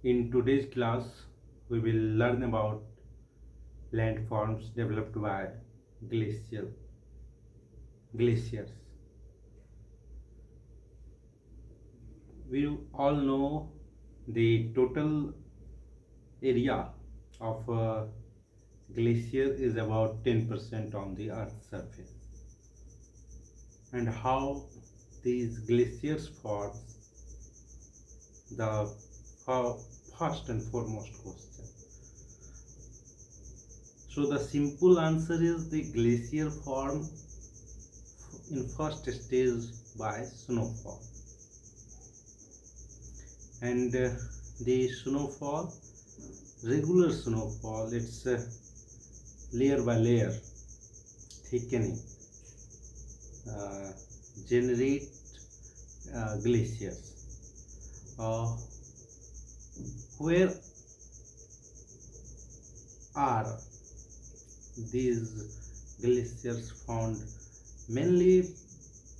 In today's class, we will learn about landforms developed by glacial glaciers. We all know the total area of a glacier is about 10% on the Earth's surface. And how these glaciers form the first and foremost question. So the simple answer is the glacier form in first stage by snowfall, and the snowfall, regular snowfall, it's layer by layer thickening, uh, generate glaciers. Where are these glaciers found? Mainly,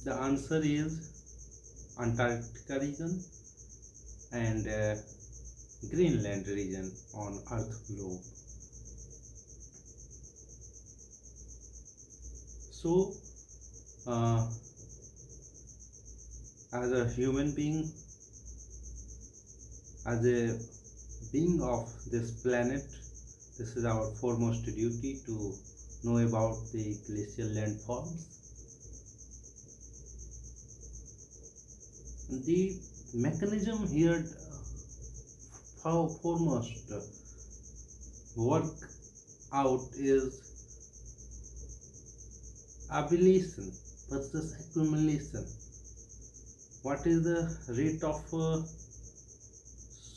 the answer is Antarctica region and Greenland region on Earth globe. So, uh, as a human being, as a being of this planet, this is our foremost duty to know about the glacial landforms. The mechanism here foremost work out is ablation versus accumulation. What is the rate of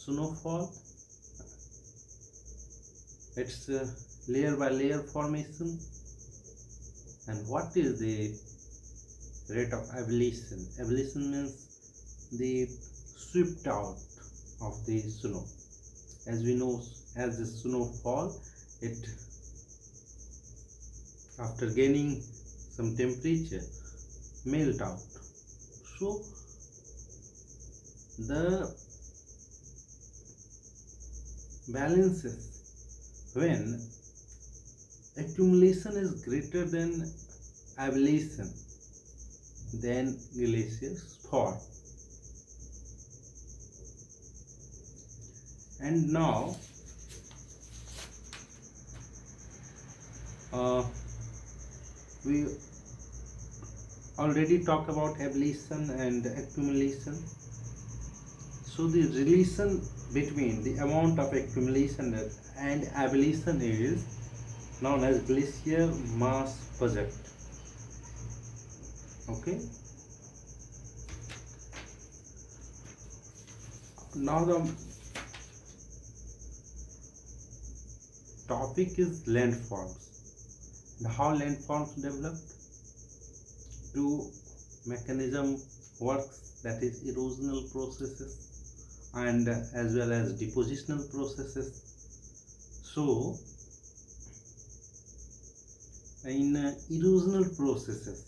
snowfall? It's layer by layer formation. And what is the rate of ablation? Ablation means the swept out of the snow. As we know, as the snow fall, it, after gaining some temperature, melt out. So the balance is when accumulation is greater than ablation, then glaciers fall. And now we already talked about ablation and accumulation. So the relation between the amount of accumulation and ablation is known as glacier mass project. Okay. Now the topic is landforms. And how landforms developed? Two mechanism works, that is erosional processes and as well as depositional processes. So in erosional processes,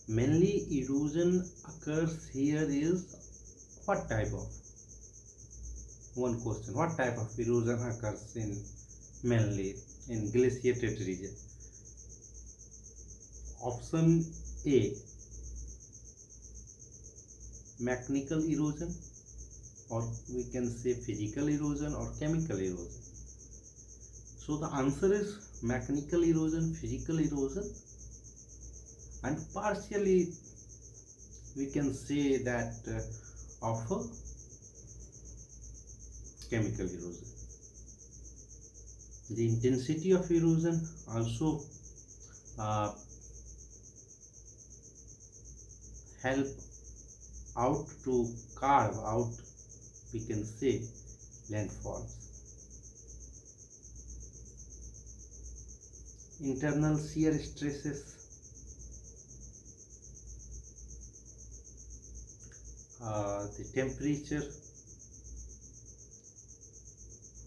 mainly erosion occurs here is what type of, one question, what type of erosion occurs in mainly in glaciated region? Option A, mechanical erosion, or we can say physical erosion or chemical erosion. So the answer is mechanical erosion, physical erosion, and partially we can say that of chemical erosion. The intensity of erosion also uh, help out to carve out, we can say, landforms. Internal shear stresses, the temperature,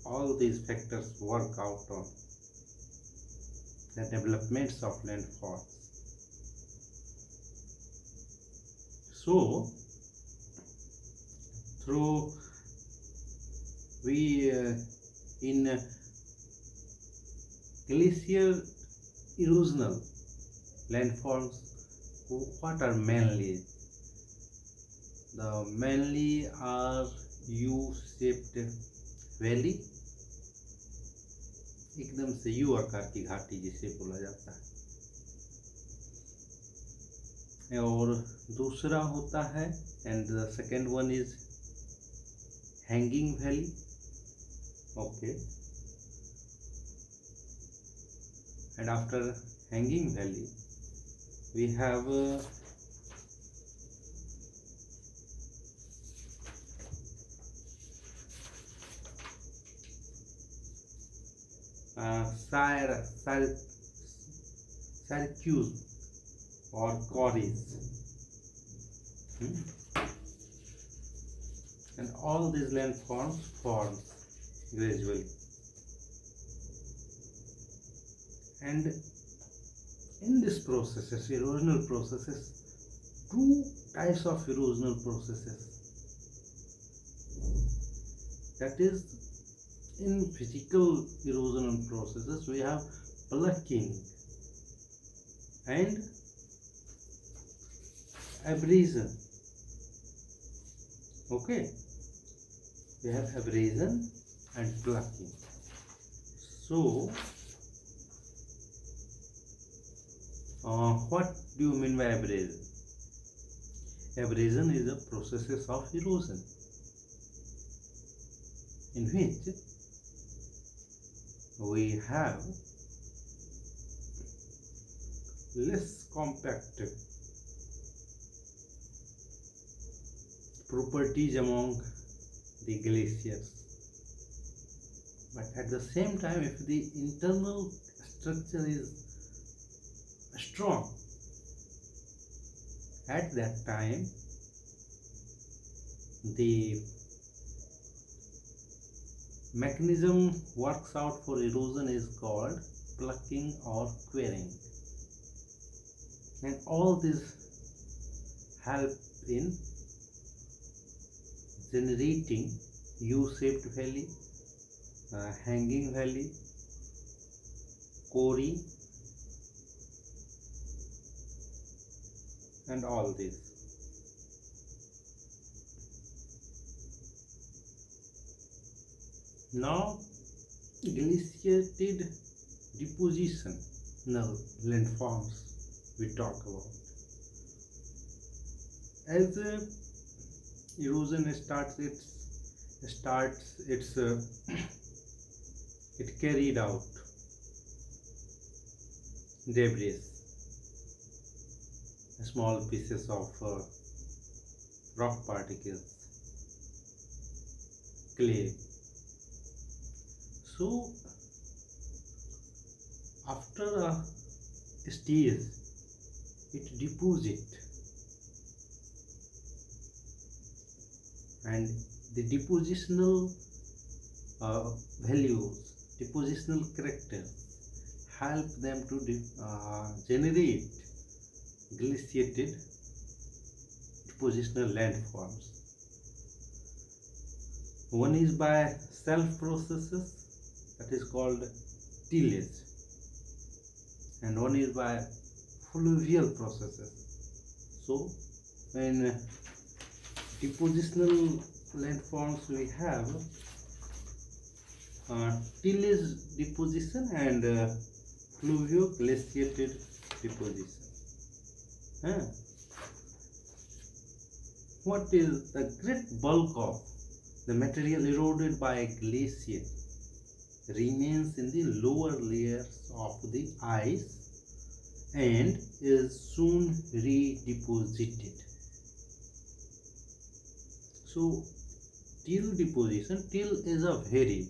all these factors work out on the developments of landforms. So through we in glacier erosional landforms, what are mainly? The mainly are U-shaped valley, एकदम से you आकार की घाटी जिसे बोला जाता है। और दूसरा होता है and the second one is hanging valley. Okay, and after hanging valley we have Syracuse or Corys, and all these landforms form gradually, and in this processes, erosional processes, two types of erosional processes, that is, in physical erosional processes we have plucking and abrasion. Okay, we have abrasion and plucking. So what do you mean by abrasion? Abrasion is a process of erosion in which we have less compact properties among the glaciers, but at the same time, if the internal structure is strong, at that time the mechanism works out for erosion is called plucking or quarrying, and all this help in generating U-shaped valley, hanging valley, quarry, and all this. Now, glaciated depositional landforms we talk about. As erosion starts its it carried out debris, small pieces of rock particles, clay. So after a stage it deposits, and the depositional values, depositional characters help them to generate glaciated depositional landforms. One is by self processes, that is called tillage, and one is by fluvial processes. So when depositional landforms we have tillage deposition and fluvio glaciated deposition. What is the great bulk of the material eroded by a glacier remains in the lower layers of the ice and is soon redeposited. So till deposition, till is a very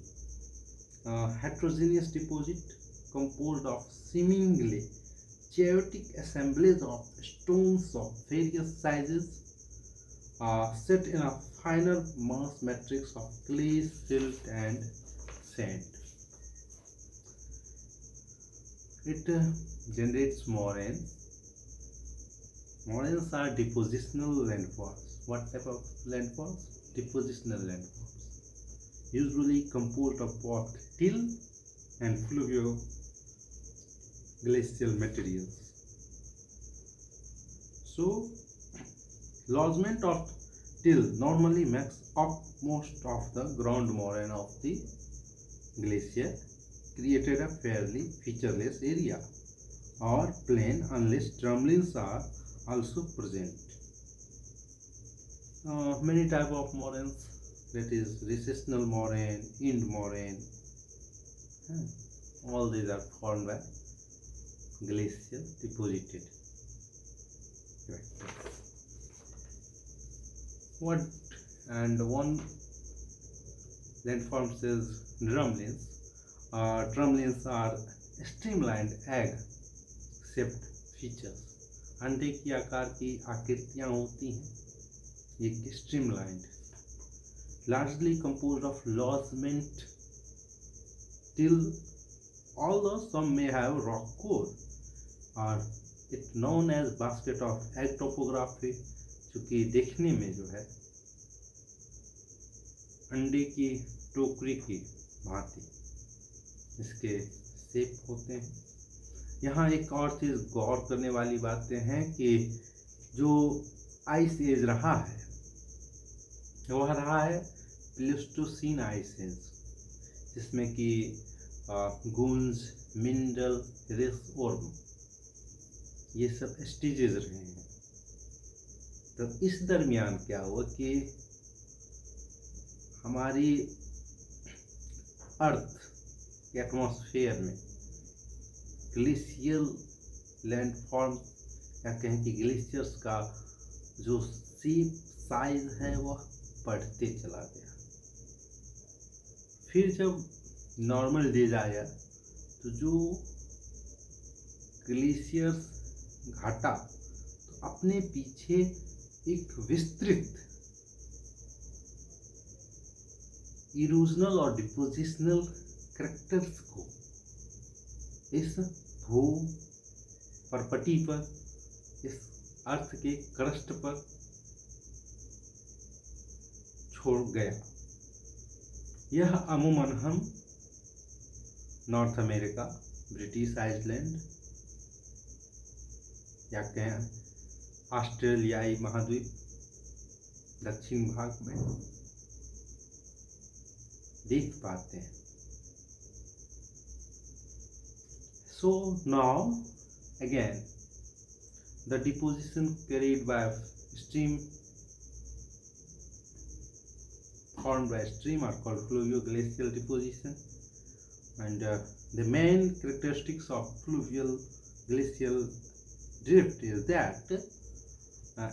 heterogeneous deposit composed of seemingly chaotic assemblage of stones of various sizes set in a finer mass matrix of clay, silt and sand. It generates moraines. Moraines are depositional landforms. What type of landforms? depositional landforms, usually composed of both till and fluvio-glacial materials. So, lodgement of till normally makes up most of the ground moraine of the glacier, created a fairly featureless area or plain unless drumlins are also present. Many type of moraines, that is recessional moraine, end moraine, all these are formed by glacial deposited. What and one landforms is drumlins. Drumlins are streamlined egg shaped features. अंडे की आकार की आकृतियां होती हैं, ये streamlined, largely composed of lodgement till, although some may have rock core, or it known as basket of egg topography, चूँकि देखने में जो है अंडे की टोकरी की भांति इसके शेप होते हैं। यहाँ एक और चीज़ गौर करने वाली बातें हैं कि जो आइस एज रहा है वह रहा है प्लेस्टोसीन आइस एज, जिसमें कि गूंज, मिंडल, रेसवर्म ये सब स्टेजेस रहे हैं। तो इस दरमियान क्या हुआ कि हमारी अर्थ के एटमॉस्फेयर में ग्लेशियल लैंडफॉर्म या कहें कि ग्लेशियर्स का जो शेप साइज है वह बढ़ते चला गया। फिर जब नॉर्मल डेज आया तो जो ग्लेशियर्स घटा तो अपने पीछे एक विस्तृत इरोजनल और डिपोजिशनल करैक्टर्स को इस भू परपटी पर, इस अर्थ के क्रस्ट पर छोड़ गया। यह अमूमन हम नॉर्थ अमेरिका, ब्रिटिश आइलैंड या कहें ऑस्ट्रेलियाई महाद्वीप दक्षिण भाग में देख पाते हैं। So now again the deposition carried by stream formed by stream are called fluvio-glacial deposition, and the main characteristics of fluvial glacial drift is that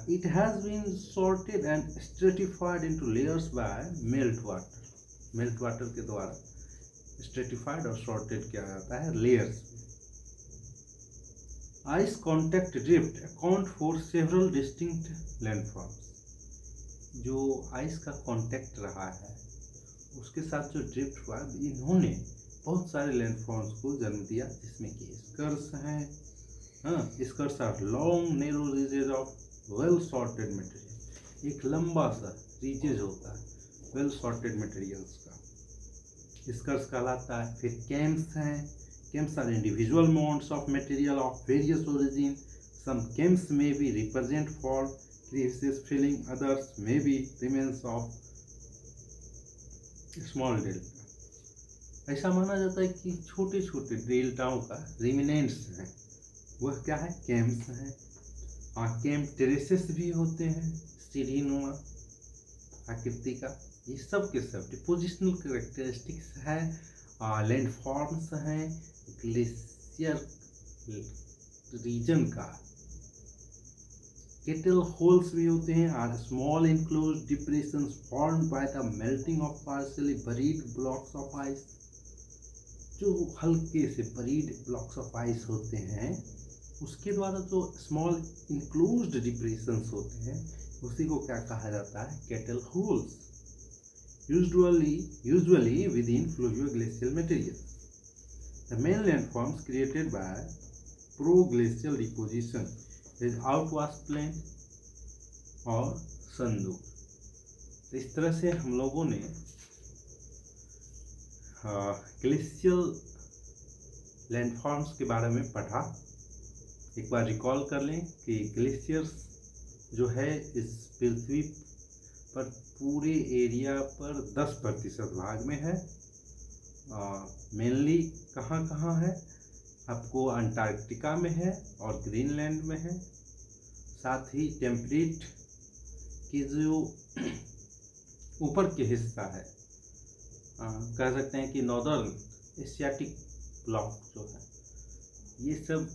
it has been sorted and stratified into layers by meltwater के द्वारा stratified और sorted किया जाता है layers। Ice contact drift account for several distinct landforms। जो ice का contact रहा है उसके साथ जो ड्रिफ्ट हुआ, इन्होंने बहुत सारे लैंडफॉर्म्स को जन्म दिया, जिसमें कि स्कर्स हैं। Eskers are long narrow ridges of well sorted material. एक लंबा सा रीजेज होता है वेल सॉर्टेड मटेरियल्स का, स्कर्स कहलाता है। फिर कैम्स हैं। Chems are individual mounds of material of various origin. Some chems may be represent for crevices filling, others may be remains of small delta। ऐसा माना जाता है कि छोटे छोटे डेल्टाओं का रिमिनेंट्स हैं, वह क्या है, कैम्स हैं। कैम टेरेसेस भी होते हैं, सीढ़ीनुमा आकृति का। ये सब के सब डिपोजिशनल कैरेक्टरिस्टिक्स है, लैंडफॉर्म्स हैं ग्लेशियर रीजन का। केटल होल्स भी होते हैं, are small enclosed depressions formed by the melting of partially buried blocks of ice. जो हल्के से बरीड ब्लॉक्स ऑफ आइस होते हैं उसके द्वारा जो स्मॉल इनक्लोज्ड डिप्रेशंस होते हैं उसी को क्या कहा जाता है, kettle holes. usually within fluvio-glacial material. The main landforms created by proglacial deposition is outwash plain or sanduk। तो इस तरह से हम लोगों ने ग्लेशियल लैंडफॉर्म्स के बारे में पढ़ा। एक बार रिकॉल कर लें कि ग्लेशियर्स जो है इस पृथ्वी पर पूरे एरिया पर 10% भाग में है। मेनली कहाँ कहाँ है? आपको अंटार्कटिका में है और ग्रीनलैंड में है। साथ ही टेम्परेट की जो ऊपर के हिस्सा है, कह सकते हैं कि नॉर्दर्न एशियाटिक ब्लॉक जो है, ये सब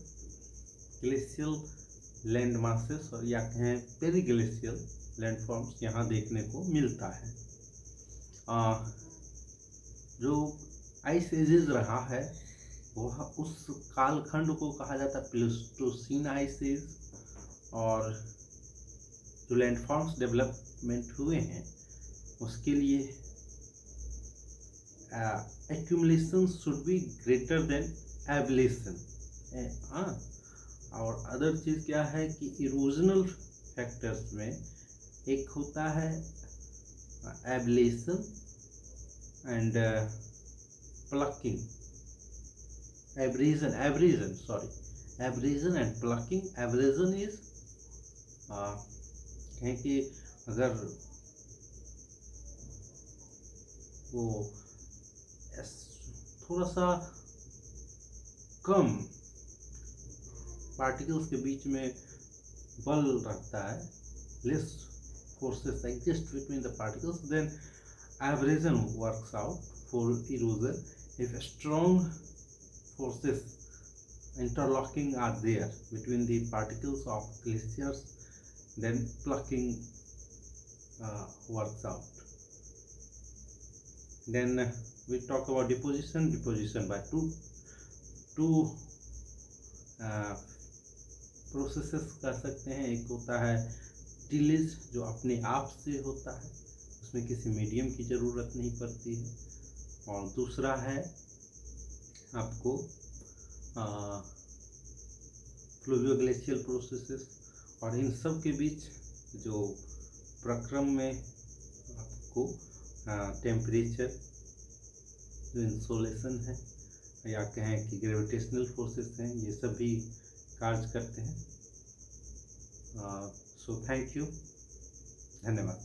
ग्लेशियल लैंड मासेस और या कहें पेरीग्लेशियल लैंडफॉर्म्स यहाँ देखने को मिलता है। जो आइस एजेस रहा है वह उस कालखंड को कहा जाता है प्लेस्टोसीन आइस एज, और जो लैंडफॉर्म्स डेवलपमेंट हुए हैं उसके लिए accumulation should be greater than ablation. और अदर चीज़ क्या है कि इरोजनल फैक्टर्स में एक होता है ablation and plucking, abrasion and plucking. Abrasion is कहें कि अगर वो थोड़ा सा कम पार्टिकल्स के बीच में बल रखता है, less forces exist between the particles, then abrasion works out for erosion. If strong forces interlocking are there between the particles of glaciers, then plucking works out. Then we talk about deposition by two processes कर सकते हैं। एक होता है tillage जो अपने आप से होता है, उसमें किसी मीडियम की ज़रूरत नहीं पड़ती है, और दूसरा है आपको फ्लूवियोग्लेशियल प्रोसेसेस। और इन सब के बीच जो प्रक्रम में आपको टेम्परेचर, जो इंसोलेशन है या कहें कि ग्रेविटेशनल फोर्सेस हैं, ये सभी कार्य करते हैं। सो थैंक यू, धन्यवाद।